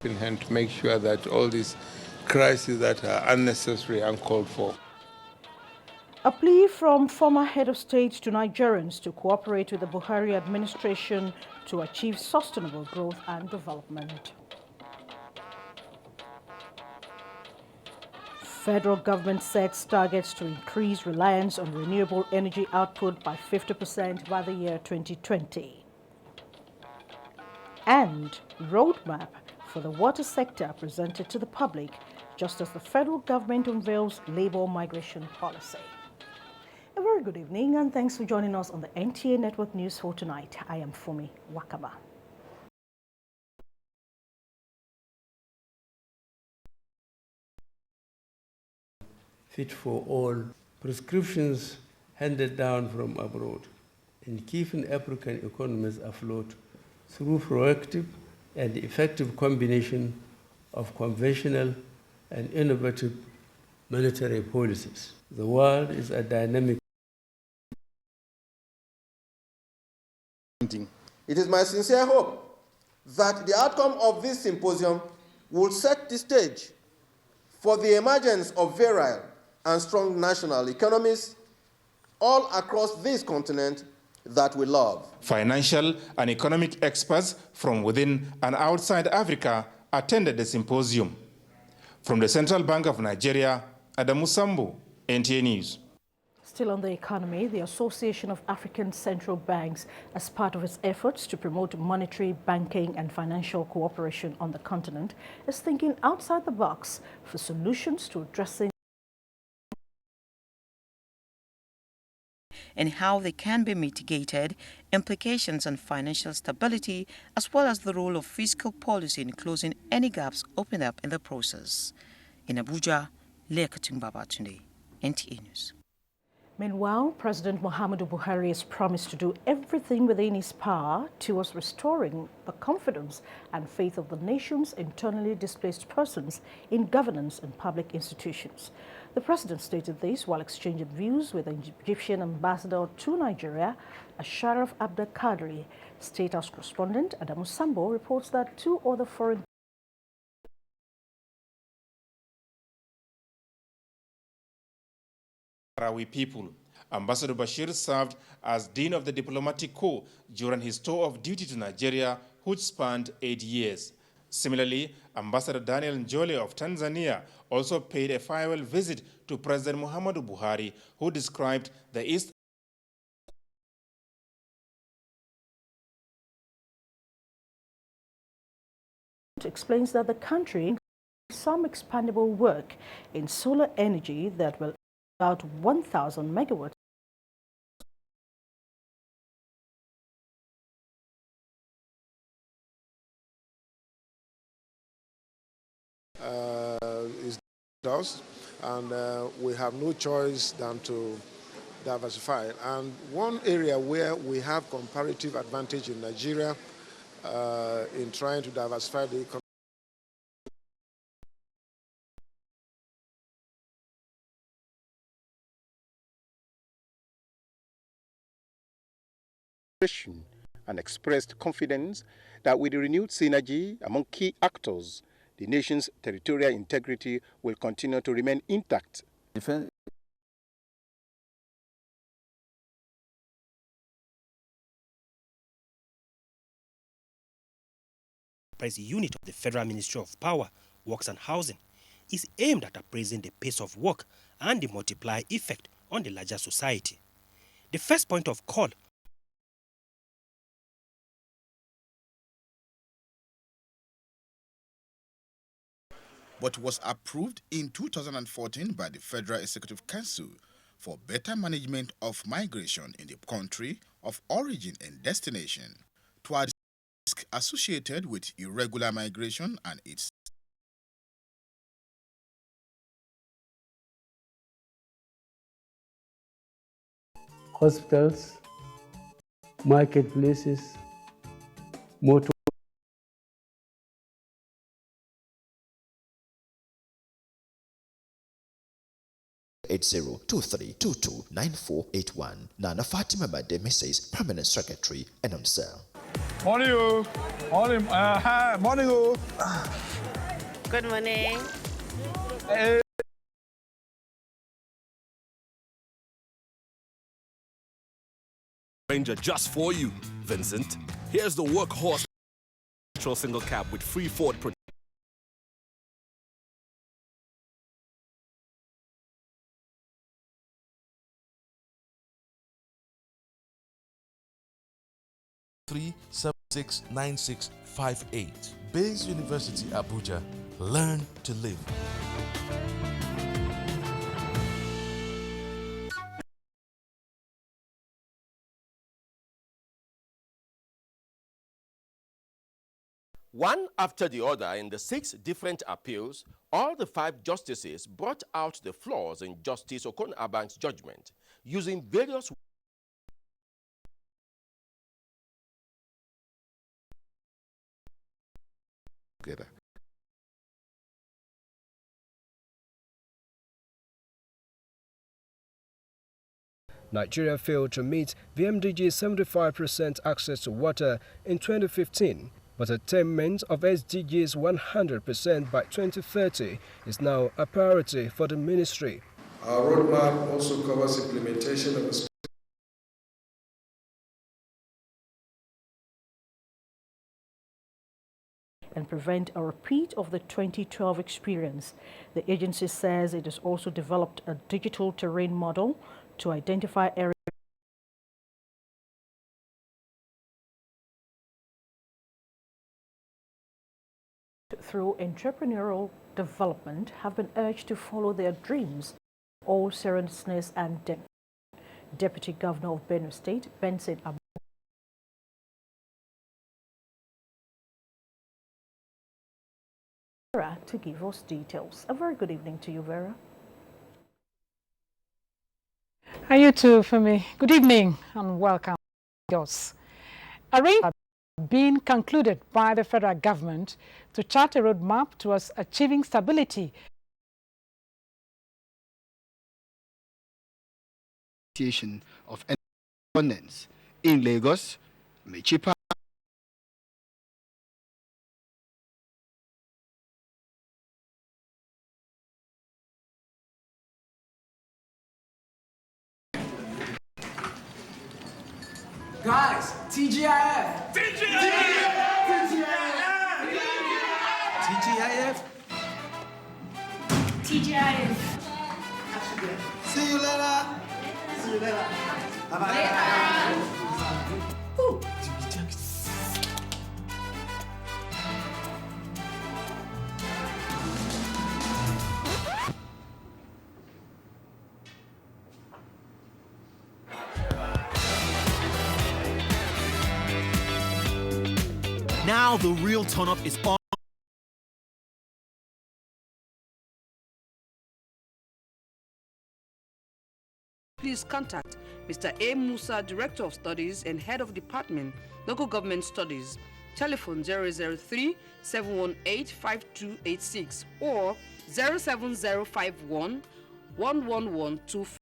in hand to make sure that all these crises that are unnecessary and uncalled for. A plea from former head of state to Nigerians to cooperate with the Buhari administration to achieve sustainable growth and development. Federal government sets targets to increase reliance on renewable energy output by 50% by the year 2020. And roadmap for the water sector presented to the public just as the federal government unveils labor migration policy. A very good evening and thanks for joining us on the NTA Network News for tonight. I am Fumi Wakaba. Fit for all prescriptions handed down from abroad in keeping African economies afloat through proactive and effective combination of conventional and innovative monetary policies. The world is a dynamic. It is my sincere hope that the outcome of this symposium will set the stage for the emergence of virile and strong national economies all across this continent that we love. Financial and economic experts from within and outside Africa attended the symposium. From the Central Bank of Nigeria, Adamu Sambu, NTA News. Still on the economy, the Association of African Central Banks, as part of its efforts to promote monetary, banking and financial cooperation on the continent, is thinking outside the box for solutions to addressing and how they can be mitigated, implications on financial stability, as well as the role of fiscal policy in closing any gaps opened up in the process. In Abuja, Lekatung Babatunde, NTA News. Meanwhile, President Muhammadu Buhari has promised to do everything within his power towards restoring the confidence and faith of the nation's internally displaced persons in governance and public institutions. The president stated this while exchanging views with the Egyptian ambassador to Nigeria, Asharaf Abdel Kadri. State House correspondent Adamu Sambo reports that two other foreign Marawi people. Ambassador Bashir served as Dean of the Diplomatic Corps during his tour of duty to Nigeria, which spanned 8 years. Similarly, Ambassador Daniel Njole of Tanzania also paid a farewell visit to President Muhammadu Buhari, who described the East explains that the country has some expandable work in solar energy that will about 1,000 megawatts. Is us, and we have no choice than to diversify. And one area where we have comparative advantage in Nigeria in trying to diversify the economy and expressed confidence that with the renewed synergy among key actors, the nation's territorial integrity will continue to remain intact. Press unit of the Federal Ministry of Power, Works and Housing is aimed at appraising the pace of work and the multiplier effect on the larger society. The first point of call but was approved in 2014 by the Federal Executive Council for better management of migration in the country of origin and destination, towards risk associated with irregular migration and its Hospitals, marketplaces, motor 8023229481. Nana Fatima Bade Messays, Permanent Secretary, Enumsel. Morning, oh. Morning. Hi. Morning, oh. Good morning. Hey. Ranger just for you, Vincent. Here's the workhorse single cab with free Ford protection. Three 769658. Bayes University, Abuja. Learn to live. One after the other in the 6 different appeals, all the 5 justices brought out the flaws in Justice Okon-Abang's judgment, using various together. Nigeria failed to meet the MDG's 75% access to water in 2015, but attainment of SDGs 100% by 2030 is now a priority for the ministry. Our roadmap also covers implementation of a and prevent a repeat of the 2012 experience. The agency says it has also developed a digital terrain model to identify areas through entrepreneurial development have been urged to follow their dreams, all seriousness and depth. Deputy Governor of Benue State, Benson Abuja, to give us details. A very good evening to you, Vera. Hi, you too, Femi. Good evening and welcome. Arrangements have been concluded by the federal government to chart a roadmap towards achieving stability. Of independence in Lagos, Mechipa. Guys, TGIF! TGIF! TGIF! See you later! See you later! Bye-bye! Now the real turn-up is on. Please contact Mr. A. Musa, Director of Studies and Head of Department, Local Government Studies. Telephone 003-718-5286 or 07051 11124.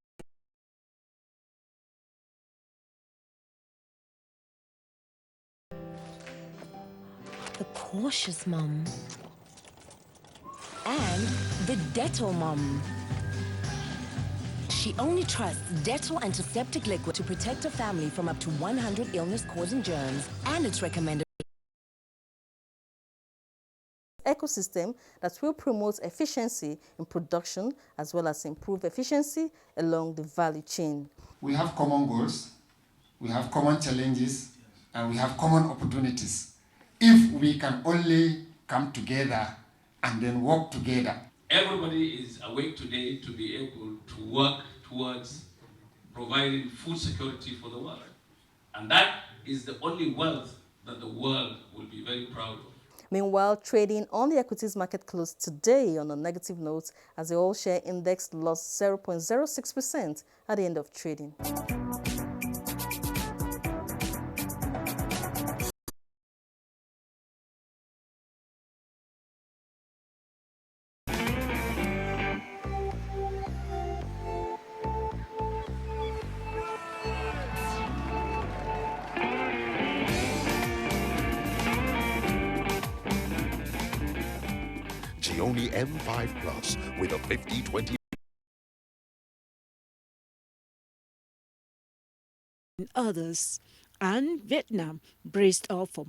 The cautious mum and the Dettol mum. She only trusts Dettol antiseptic liquid to protect her family from up to 100 illness-causing germs, and it's recommended ecosystem that will promote efficiency in production as well as improve efficiency along the value chain. We have common goals, we have common challenges, and we have common opportunities. If we can only come together and then work together. Everybody is awake today to be able to work towards providing food security for the world. And that is the only wealth that the world will be very proud of. Meanwhile, trading on the equities market closed today on a negative note as the all-share index lost 0.06% at the end of trading. only M5 Plus with a 50/20. Others, and Vietnam braced up for